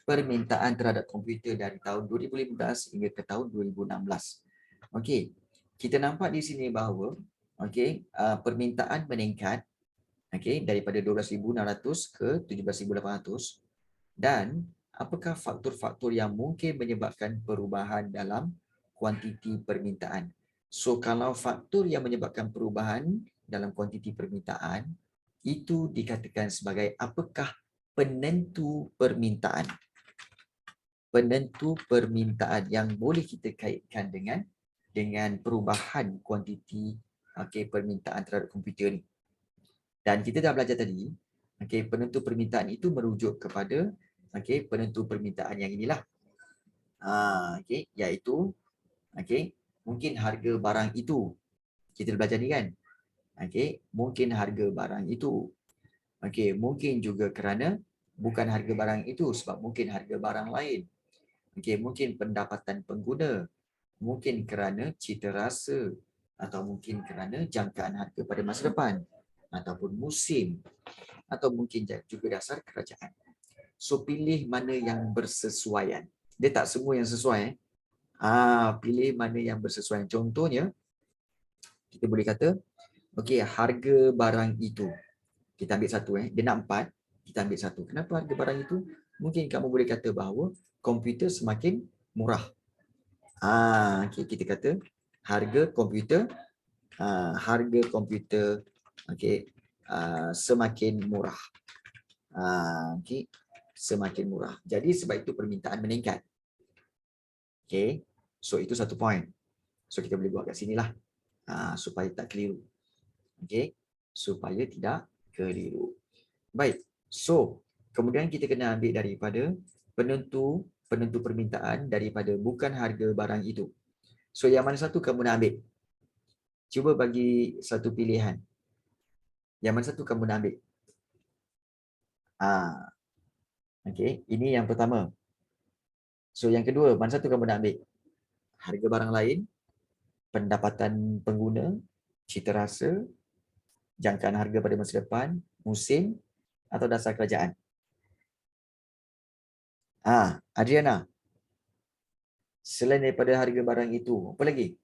permintaan terhadap komputer dari tahun 2015 hingga ke tahun 2016. Okey. Kita nampak di sini bahawa permintaan meningkat daripada 12,600 ke 17,800 dan apakah faktor-faktor yang mungkin menyebabkan perubahan dalam kuantiti permintaan. So kalau faktor yang menyebabkan perubahan dalam kuantiti permintaan itu dikatakan sebagai apakah penentu permintaan. Penentu permintaan yang boleh kita kaitkan dengan perubahan kuantiti permintaan terhadap komputer ni. Dan kita dah belajar tadi, penentu permintaan itu merujuk kepada penentu permintaan yang inilah. Iaitu mungkin harga barang itu. Kita dah belajar ni kan? Mungkin harga barang itu. Mungkin juga kerana bukan harga barang itu sebab mungkin harga barang lain. Mungkin pendapatan pengguna. Mungkin kerana cita rasa atau mungkin kerana jangkaan harga pada masa depan ataupun musim atau mungkin juga dasar kerajaan. So pilih mana yang bersesuaian. Dia tak semua yang sesuai. Pilih mana yang bersesuaian. Contohnya kita boleh kata harga barang itu. Kita ambil satu dia nak 4, kita ambil satu. Kenapa harga barang itu? Mungkin kamu boleh kata bahawa komputer semakin murah. Kita kata harga komputer semakin murah. Semakin murah. Jadi sebab itu permintaan meningkat. So itu satu point. So kita boleh buat kat sinilah supaya tak keliru. Supaya tidak keliru. Baik. So kemudian kita kena ambil daripada penentu permintaan daripada bukan harga barang itu. So yang mana satu kamu nak ambil? Cuba bagi satu pilihan. Yang mana satu kamu nak ambil? Ini yang pertama. So yang kedua, mana satu kamu nak ambil? Harga barang lain, pendapatan pengguna, cita rasa, jangkaan harga pada masa depan, musim atau dasar kerajaan? Adriana. Selain daripada harga barang itu, apa lagi?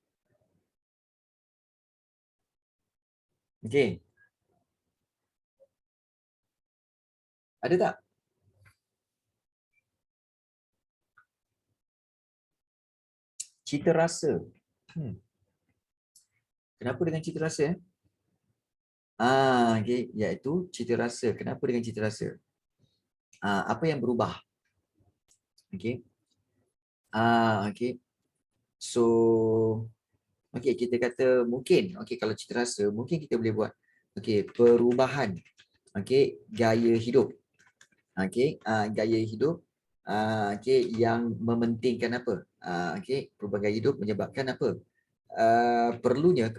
Ada tak? Cita rasa. Kenapa dengan cita rasa? Iaitu cita rasa. Kenapa dengan cita rasa? Apa yang berubah? So, kita kata mungkin, kalau cita rasa, mungkin kita boleh buat perubahan gaya hidup. Gaya hidup yang mementingkan apa? Perubahan gaya hidup menyebabkan apa? Perlunya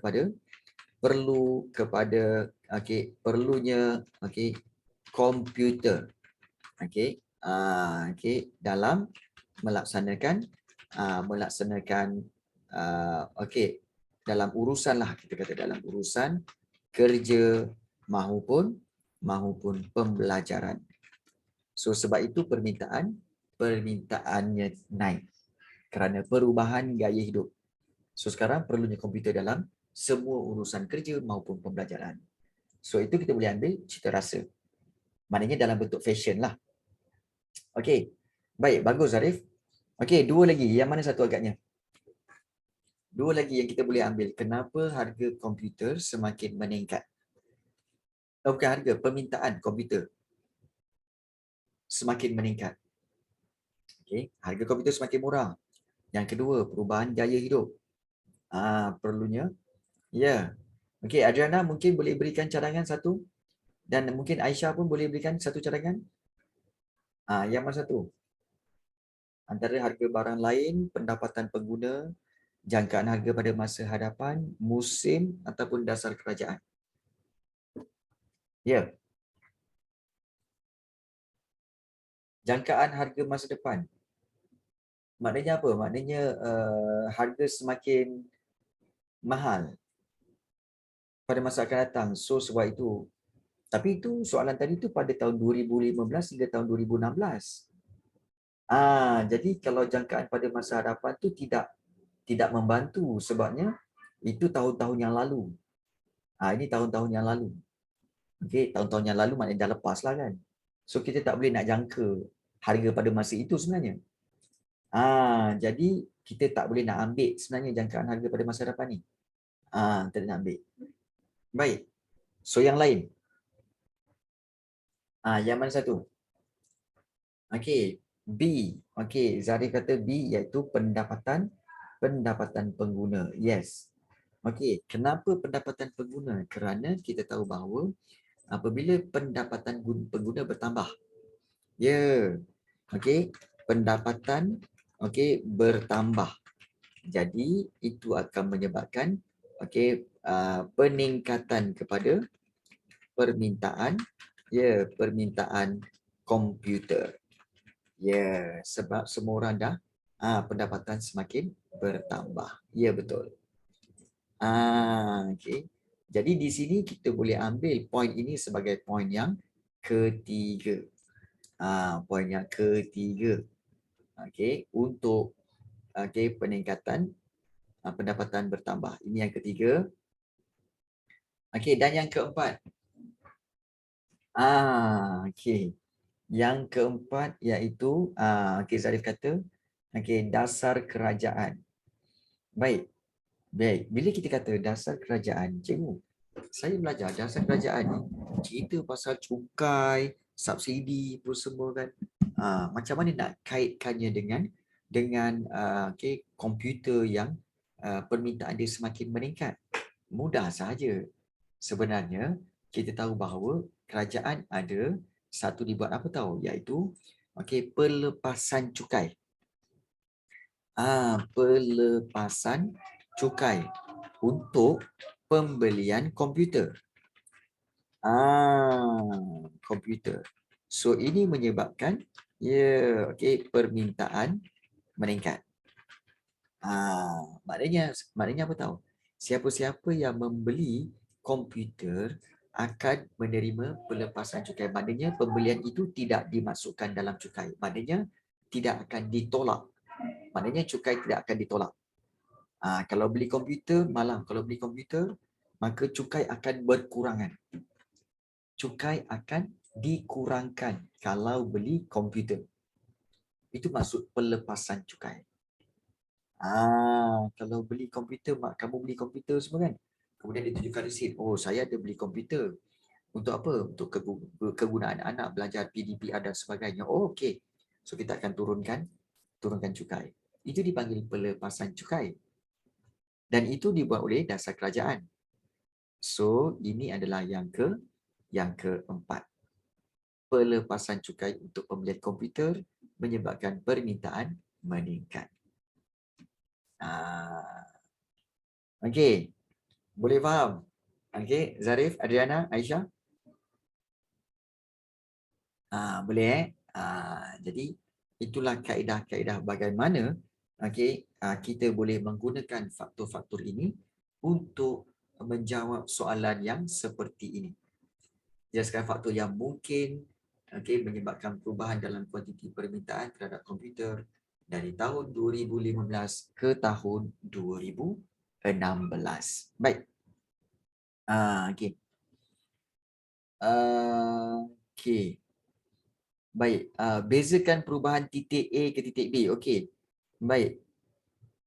komputer dalam melaksanakan dalam urusan lah, kita kata dalam urusan kerja maupun pembelajaran. So sebab itu permintaannya naik kerana perubahan gaya hidup. So sekarang perlunya komputer dalam semua urusan kerja maupun pembelajaran. So itu kita boleh ambil cita rasa. Maknanya dalam bentuk fashion lah. Baik, bagus Arif. Dua lagi. Yang mana satu agaknya? Dua lagi yang kita boleh ambil. Kenapa harga komputer semakin meningkat? Bukan harga, permintaan komputer semakin meningkat. Harga komputer semakin murah. Yang kedua, perubahan gaya hidup. Perlunya. Adriana mungkin boleh berikan cadangan satu. Dan mungkin Aisyah pun boleh berikan satu cadangan. Yang mana satu? Antara harga barang lain, pendapatan pengguna, jangkaan harga pada masa hadapan, musim ataupun dasar kerajaan. Jangkaan harga masa depan. Maknanya apa? Maknanya harga semakin mahal pada masa akan datang. So sebab itu. Tapi itu soalan tadi tu pada tahun 2015 hingga tahun 2016. Jadi kalau jangkaan pada masa hadapan tu tidak membantu sebabnya itu tahun-tahun yang lalu. Ini tahun-tahun yang lalu. Okey, tahun-tahun yang lalu maknanya dah lepas lah kan. So kita tak boleh nak jangka harga pada masa itu sebenarnya. Jadi kita tak boleh nak ambil sebenarnya jangkaan harga pada masa hadapan ni. Kita nak ambil. Baik. So yang lain. Yang mana satu? Okey, B. Okey, Zarif kata B iaitu pendapatan pengguna. Yes. Okey, kenapa pendapatan pengguna? Kerana kita tahu bahawa apabila pendapatan pengguna bertambah. Ya. Okey, pendapatan bertambah. Jadi itu akan menyebabkan peningkatan kepada permintaan permintaan komputer. Ya, sebab semua orang dah pendapatan semakin bertambah. Ya, betul. Okey. Jadi di sini kita boleh ambil poin ini sebagai poin yang ketiga. Poin yang ketiga. Okey, untuk peningkatan pendapatan bertambah. Ini yang ketiga. Okey, dan yang keempat. Okey. Yang keempat iaitu Zarif kata dasar kerajaan. Baik. Bila kita kata dasar kerajaan, cikgu, saya belajar dasar kerajaan ni cerita pasal cukai, subsidi apa semua kan. Macam mana nak kaitkannya dengan komputer yang permintaan dia semakin meningkat? Mudah sahaja. Sebenarnya kita tahu bahawa kerajaan ada satu dibuat apa tahu, iaitu pelepasan cukai. Pelepasan cukai untuk pembelian komputer. Komputer. So ini menyebabkan permintaan meningkat. Maknanya apa tahu? Siapa-siapa yang membeli komputer akan menerima pelepasan cukai. Maknanya pembelian itu tidak dimasukkan dalam cukai. Maknanya tidak akan ditolak. Maknanya cukai tidak akan ditolak. Kalau beli komputer, maka cukai akan berkurangan. Cukai akan dikurangkan kalau beli komputer. Itu maksud pelepasan cukai. Kalau beli komputer, kamu beli komputer semua kan? Kemudian ditunjukkan resit. Oh, saya ada beli komputer. Untuk apa? Untuk kegunaan anak belajar PDPR dan sebagainya. Oh, okey. So kita akan turunkan cukai. Itu dipanggil pelepasan cukai. Dan itu dibuat oleh dasar kerajaan. So, ini adalah yang keempat. Pelepasan cukai untuk pembelian komputer menyebabkan permintaan meningkat. Okey. Boleh faham? Okey, Zarif, Adriana, Aisyah? Boleh jadi itulah kaedah-kaedah bagaimana kita boleh menggunakan faktor-faktor ini untuk menjawab soalan yang seperti ini. Jelaskan faktor yang mungkin menyebabkan perubahan dalam kuantiti permintaan terhadap komputer dari tahun 2015 ke tahun 2016. Baik. Okey. Okey. Baik. Bezakan perubahan titik A ke titik B. Okey. Baik.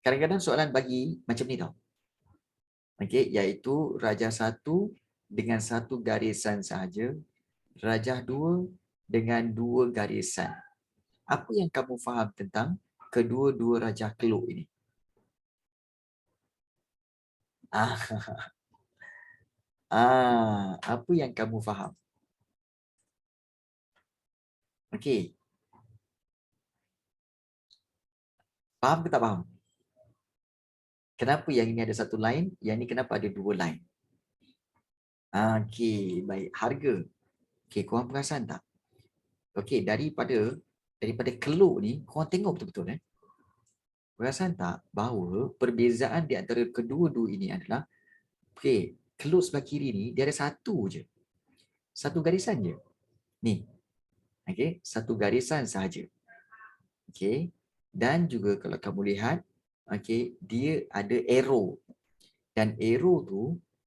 Kadang-kadang soalan bagi macam ni tau. Okey, iaitu rajah 1 dengan 1 garisan sahaja, rajah 2 dengan 2 garisan. Apa yang kamu faham tentang kedua-dua rajah keluk ini? Apa yang kamu faham? Okey. Faham ke tak faham? Kenapa yang ini ada satu line, yang ini kenapa ada 2 line? Okey, baik. Harga. Okey, korang perasan tak? Okey, daripada keluk ni, korang tengok betul-betul Perasan tak bahawa perbezaan di antara kedua-dua ini adalah, okey, keluk sebelah kiri ni dia ada satu je. Satu garisan je. Ni. Okey, satu garisan sahaja. Okey. Dan juga kalau kamu lihat, okey, dia ada arrow. Dan arrow tu,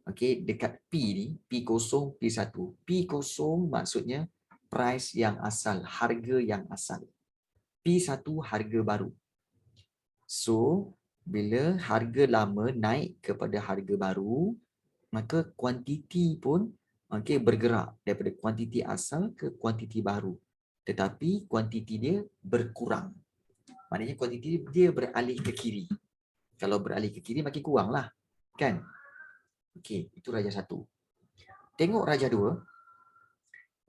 okey, dekat P ni, P0, P1. P0 maksudnya price yang asal, harga yang asal. P1 harga baru. So, bila harga lama naik kepada harga baru, maka kuantiti pun bergerak daripada kuantiti asal ke kuantiti baru. Tetapi kuantiti dia berkurang. Maknanya kuantiti dia beralih ke kiri. Kalau beralih ke kiri makin kurang lah. Kan? Okey, itu raja satu. Tengok raja dua.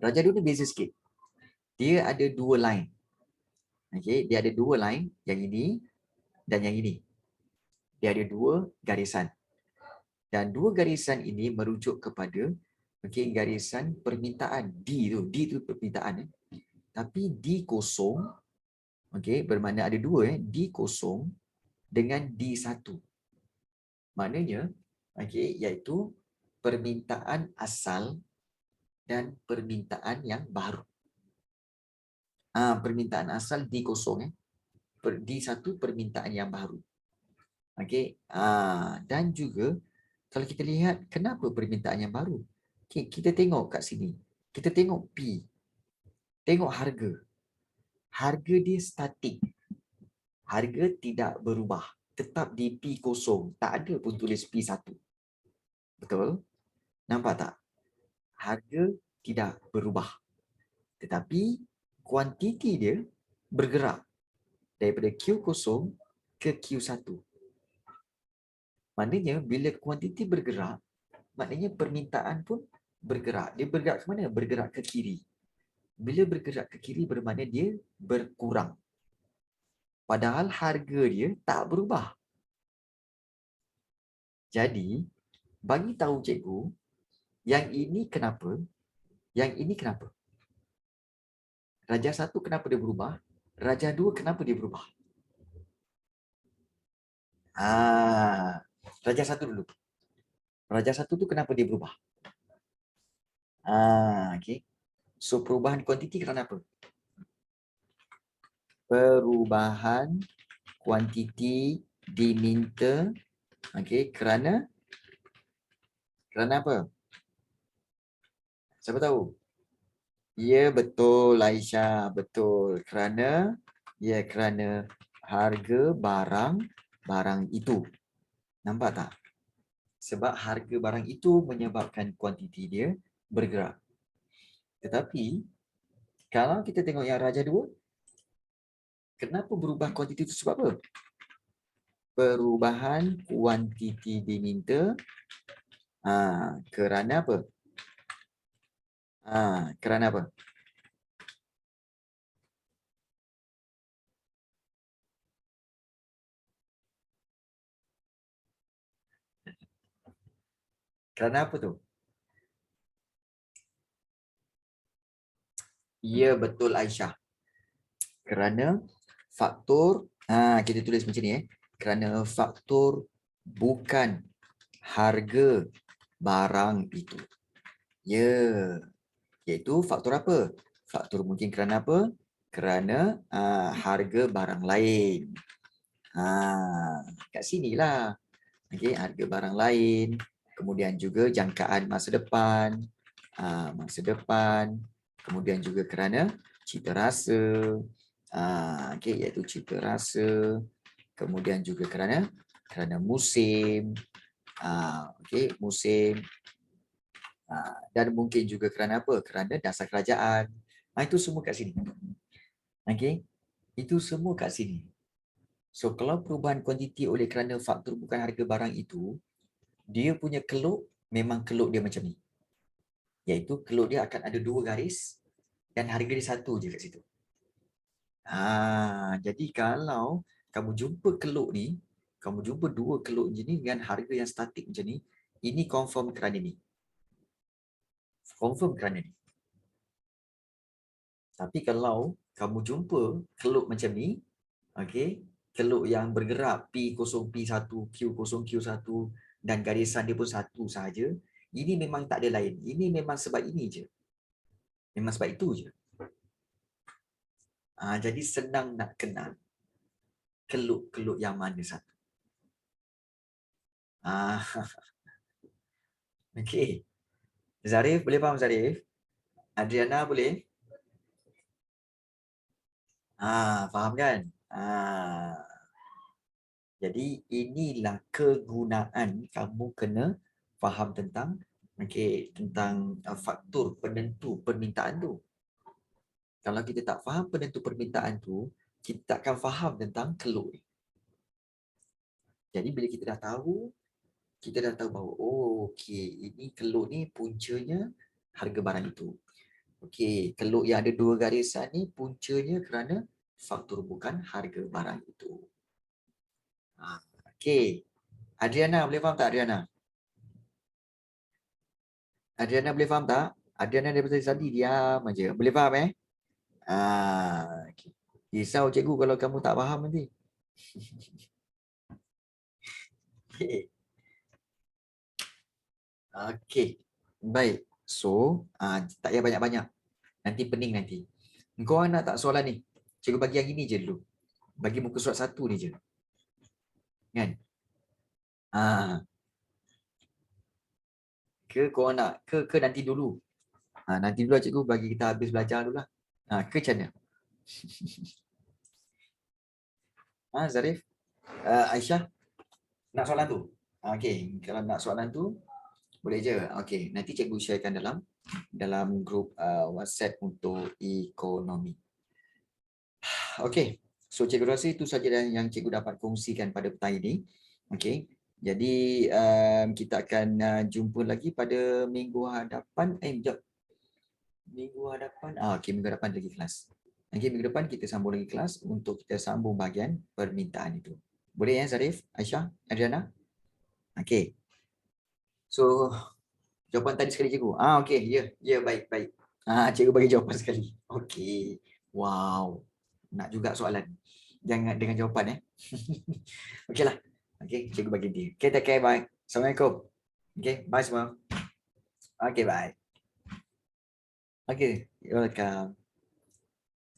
Raja dua ni beza sikit. Dia ada dua line. Okey, dia ada dua line. Yang ini dan yang ini. Dia ada dua garisan. Dan dua garisan ini merujuk kepada garisan permintaan. D tu permintaan. Tapi D kosong, bermakna ada dua, D kosong dengan D1. Maknanya, iaitu permintaan asal dan permintaan yang baru. Permintaan asal D kosong, D1 permintaan yang baru. Dan juga kalau kita lihat kenapa permintaan yang baru. Kita tengok kat sini. Kita tengok P. Tengok harga. Harga dia statik. Harga tidak berubah. Tetap di P0. Tak ada pun tulis P1. Betul? Nampak tak? Harga tidak berubah. Tetapi kuantiti dia bergerak daripada Q0 ke Q1. Maknanya bila kuantiti bergerak, maknanya permintaan pun bergerak. Dia bergerak ke mana? Bergerak ke kiri. Bila bergerak ke kiri bermakna dia berkurang. Padahal harga dia tak berubah. Jadi, bagi tahu cikgu, yang ini kenapa? Yang ini kenapa? Raja satu kenapa dia berubah? Raja dua kenapa dia berubah? Raja satu dulu. Raja satu tu kenapa dia berubah? Okay. So, perubahan kuantiti kerana apa? Perubahan kuantiti diminta kerana apa? Siapa tahu? Ya, betul Aisyah, betul. Kerana harga barang itu. Nampak tak? Sebab harga barang itu menyebabkan kuantiti dia bergerak. Tetapi kalau kita tengok yang raja dua, kenapa berubah kuantiti itu sebab apa? Perubahan kuantiti diminta kerana apa? Kerana apa? Kerana apa tu? Ya, betul Aisyah. Kerana faktor, kita tulis macam ni kerana faktor bukan harga barang itu. Ya, iaitu faktor apa? Faktor mungkin kerana apa? Kerana harga barang lain. Kat sinilah. Harga barang lain. Kemudian juga jangkaan masa depan. Kemudian juga kerana cita rasa. Iaitu cita rasa. Kemudian juga kerana musim. Musim. Dan mungkin juga kerana apa? Kerana dasar kerajaan. Itu semua kat sini. Itu semua kat sini. So, kalau perubahan kuantiti oleh kerana faktor bukan harga barang itu, dia punya keluk memang keluk dia macam ni. Iaitu keluk dia akan ada dua garis dan harga dia satu je kat situ. Jadi kalau kamu jumpa keluk ni, kamu jumpa dua keluk macam ni dengan harga yang statik macam ni, ini confirm kerana ni. Confirm kerana ni. Tapi kalau kamu jumpa keluk macam ni, okey, keluk yang bergerak P0, P1, Q0, Q1 dan garisan dia pun satu saja, ini memang tak ada lain. Ini memang sebab ini je. Memang sebab itu je. Jadi senang nak kenal keluk-keluk yang mana satu. Okey. Zarif, boleh faham Zarif? Adriana boleh? Faham kan? Jadi inilah kegunaan kamu kena faham tentang tentang faktor penentu permintaan tu. Kalau kita tak faham penentu permintaan tu, kita tak akan faham tentang keluk. Jadi bila kita dah tahu bahawa ini keluk ni puncanya harga barang itu. Okey, keluk yang ada 2 garisan ni puncanya kerana faktor bukan harga barang itu. Okey. Adriana, boleh faham tak Adriana? Adriana boleh faham tak? Adriana daripada tadi diam aja. Boleh faham Okay. Risau cikgu kalau kamu tak faham nanti. Okay. Okay. Baik. So, tak payah banyak-banyak. Nanti pening nanti. Kau nak tak soalan ni? Cikgu bagi yang ini je dulu. Bagi muka surat 1 ni je. Kan? Ke kau nak? Ke nanti dulu? Nanti dulu cikgu bagi kita habis belajar dulu lah. Ke macam mana? Zarif? Aisyah? Nak soalan tu? Okey, kalau nak soalan tu boleh je. Okey, nanti cikgu sharekan dalam grup WhatsApp untuk ekonomi. Okey. So cikgu rasa itu saja yang cikgu dapat kongsikan pada petang ini. Okey. Jadi kita akan jumpa lagi pada minggu hadapan. Minggu hadapan. Okey, minggu hadapan lagi kelas. Okey, minggu depan kita sambung lagi kelas untuk kita sambung bahagian permintaan itu. Boleh Zarif, Aisyah, Adriana? Okey. So, jawapan tadi sekali cikgu. Okey, ya baik. Cikgu bagi jawapan sekali. Okey. Wow. Nak juga soalan. Jangan dengan jawapan Okeylah. Okey, cikgu bagi dia. Okay, take care, bye. Assalamualaikum. Okay, bye semua. Okay, bye. Okay, you're welcome.